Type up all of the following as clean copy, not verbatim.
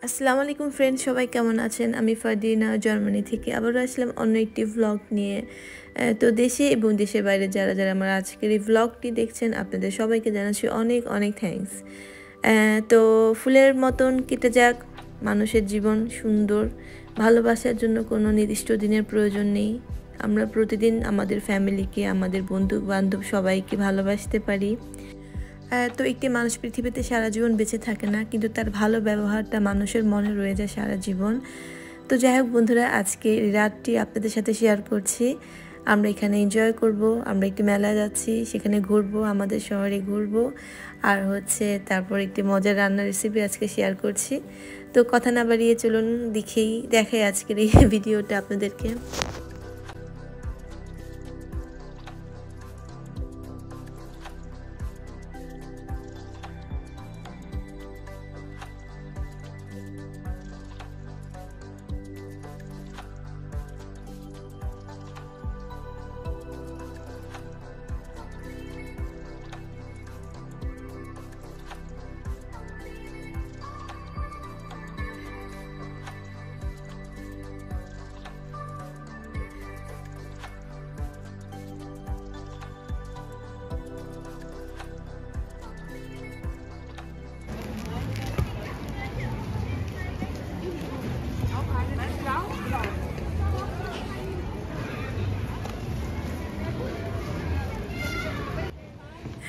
আসসালামু আলাইকুম ফ্রেন্ড, সবাই কেমন আছেন? আমি ফারদিনা জার্মানি থেকে আবারও আসলাম অন্য একটি ভ্লগ নিয়ে। তো দেশে এবং দেশের বাইরে যারা যারা আমার আজকের এই ভ্লগটি দেখছেন, আপনাদের সবাইকে জানাচ্ছি অনেক অনেক থ্যাঙ্কস। তো ফুলের মতন কেটে যাক মানুষের জীবন, সুন্দর। ভালোবাসার জন্য কোনো নির্দিষ্ট দিনের প্রয়োজন নেই। আমরা প্রতিদিন আমাদের ফ্যামিলিকে, আমাদের বন্ধু বান্ধব সবাইকে ভালোবাসতে পারি। তো একটি মানুষ পৃথিবীতে সারা জীবন বেঁচে থাকে না, কিন্তু তার ভালো ব্যবহারটা মানুষের মনে রয়ে যায় সারা জীবন। তো যাই হোক বন্ধুরা, আজকে রাতটি আপনাদের সাথে শেয়ার করছি। আমরা এখানে এনজয় করব, আমরা একটি মেলায় যাচ্ছি, সেখানে ঘুরবো, আমাদের শহরে ঘুরবো, আর তারপর একটি মজার রান্নার রেসিপি আজকে শেয়ার করছি। তো কথা না বাড়িয়ে চলুন দেখাই আজকের এই ভিডিওটা আপনাদেরকে।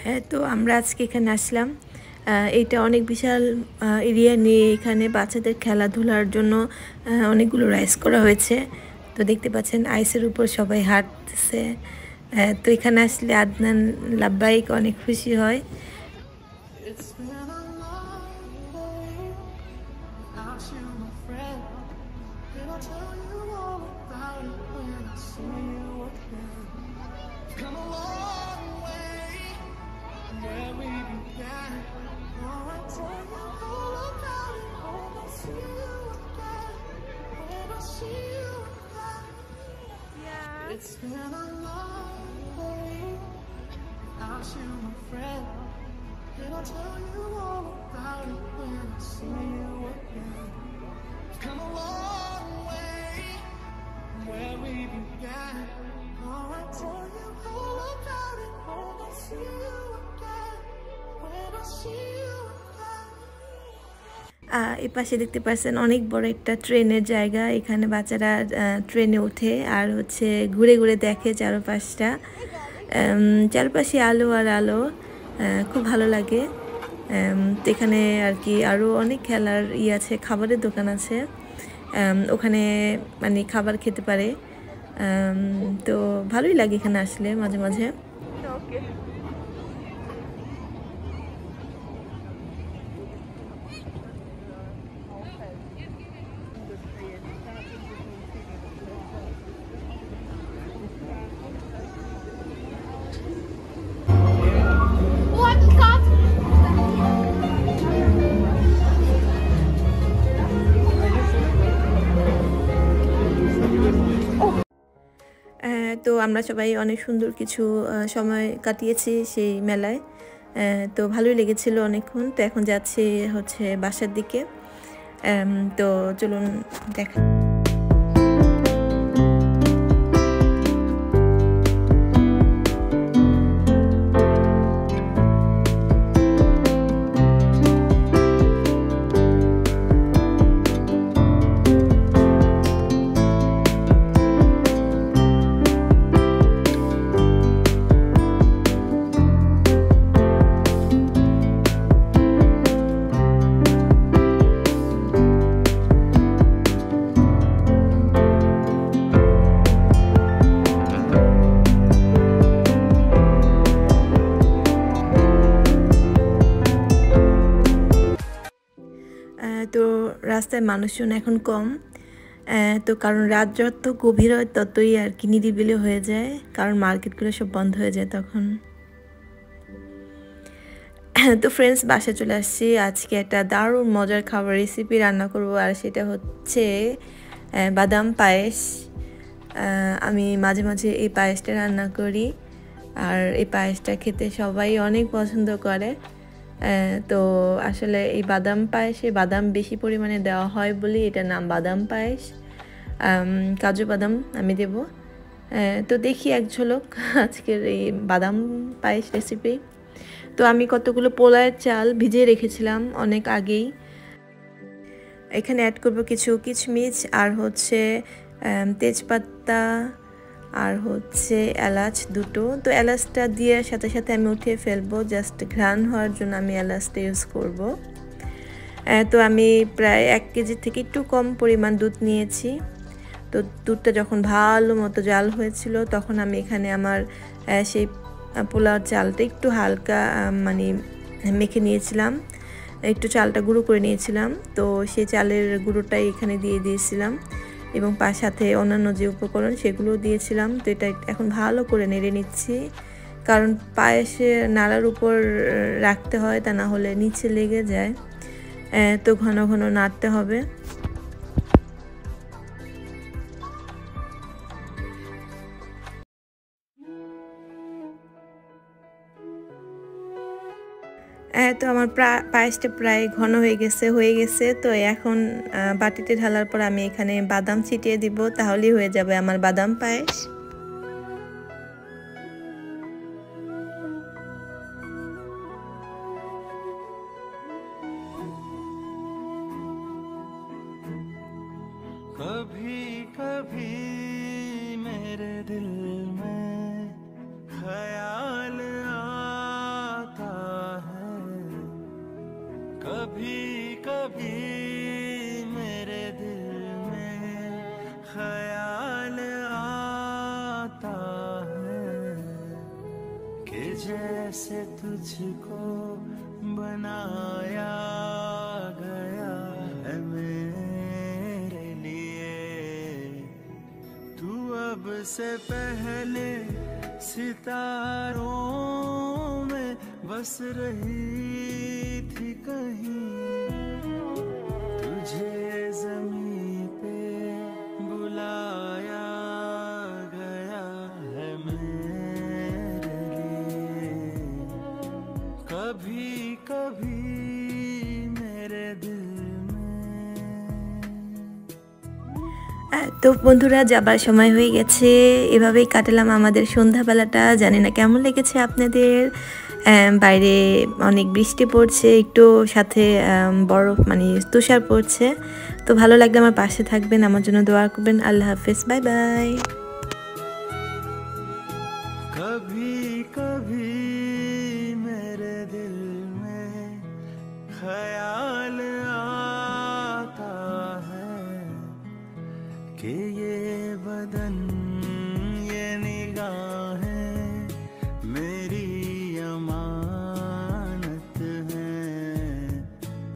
হ্যাঁ, তো আমরা আজকে এখানে আসলাম। এইটা অনেক বিশাল এরিয়া নিয়ে, এখানে বাচ্চাদের খেলাধুলার জন্য অনেকগুলো রাইস করা হয়েছে। তো দেখতে পাচ্ছেন আইসের উপর সবাই হাঁটতেছে। তো এখানে আসলে আদনান লাব্বাইক অনেক খুশি হয়। It's been a long way without you, my friend. And I'll tell you all about it when I see you again. Come a long way from where we began. Oh, I'll tell you all about it when I see you again. When I see you again. এই পাশে দেখতে পাচ্ছেন অনেক বড় একটা ট্রেনের জায়গা। এখানে বাচ্চারা ট্রেনে ওঠে আর ঘুরে ঘুরে দেখে চারপাশটা। চারপাশে আলো আর আলো, খুব ভালো লাগে। তো এখানে আর কি আরও অনেক খেলার আছে, খাবারের দোকান আছে, ওখানে মানে খাবার খেতে পারে। তো ভালোই লাগে এখানে আসলে মাঝে মাঝে। তো আমরা সবাই অনেক সুন্দর কিছু সময় কাটিয়েছি সেই মেলায়। তো ভালোই লেগেছিল অনেকক্ষণ। তো এখন যাচ্ছি বাসার দিকে। তো চলুন দেখা। তো রাস্তায় মানুষজন এখন কম। তো কারণ রাত যত গভীর হয় ততই আর কি নিরিবিলি হয়ে যায়, কারণ মার্কেটগুলো সব বন্ধ হয়ে যায় তখন। তো ফ্রেন্ডস, বাসায় চলে আসছি। আজকে একটা দারুণ মজার খাবার রেসিপি রান্না করব, আর সেটা হচ্ছে বাদাম পায়েস। আমি মাঝে মাঝে এই পায়েসটা রান্না করি, আর এই পায়েসটা খেতে সবাই অনেক পছন্দ করে। তো আসলে এই বাদাম পায়েসে বাদাম বেশি পরিমাণে দেওয়া হয় বলেই এটার নাম বাদাম পায়েস। কাজু বাদাম আমি দেব। তো দেখি এক ঝলক আজকের এই বাদাম পায়েস রেসিপি। তো আমি কতগুলো পোলাওয়ের চাল ভিজিয়ে রেখেছিলাম অনেক আগেই। এখানে অ্যাড করব কিছু কিশমিশ আর হচ্ছে তেজপাতা আর হচ্ছে এলাচ দুটো। তো এলাচটা দিয়ে সাথে সাথে আমি উঠিয়ে ফেলবো, জাস্ট ঘ্রাণ হওয়ার জন্য আমি এলাচটা ইউজ করব। তো আমি প্রায় 1 কেজি থেকে একটু কম পরিমাণ দুধ নিয়েছি। তো দুধটা যখন ভালো মতো জাল হয়েছিল তখন আমি এখানে আমার সেই পোলাওর চালটা একটু হালকা মানে মেখে নিয়েছিলাম, একটু চালটা গুঁড়ো করে নিয়েছিলাম। তো সেই চালের গুঁড়োটাই এখানে দিয়ে দিয়েছিলাম এবং সাথে অন্যান্য যে উপকরণ সেগুলো দিয়েছিলাম। তো এটা এখন ভালো করে নেড়ে নিচ্ছি, কারণ পায়েসে নাড়ার উপর রাখতে হয়, তা না হলে নিচে লেগে যায়। তো ঘন ঘন নাড়তে হবে। তো আমার পায়েসটা প্রায় ঘন হয়ে গেছে। তো এখন বাটিতে ঢালার পর আমি এখানে বাদাম ছিটিয়ে দিব, তাহলেই হয়ে যাবে আমার বাদাম পায়েস। कभी कभी मेरे दिल में ख्याल आता है, कभी कभी मेरे दिल में ख्याल आता है कि जैसे तुझको बनाया गया है मेरे लिए, तू अब से पहले सितारों में बस रही थी कहीं, तुझे ज़मीं पे बुलाया गया है मेरे लिए, कभी कभी मेरे दिल তো বন্ধুরা, যাবার সময় হয়ে গেছে। এভাবেই কাটালাম আমাদের সন্ধ্যাবেলাটা। জানি না কেমন লেগেছে আপনাদের। বাইরে অনেক বৃষ্টি পড়ছে, একটু সাথে বরফ মানে তুষার পড়ছে। তো ভালো লাগলে আমার পাশে থাকবেন, আমার জন্য দোয়া করবেন। আল্লাহ হাফেজ, বাই বাই। कभी कभी मेरे दिल में ख्याल आता है कि ये बदन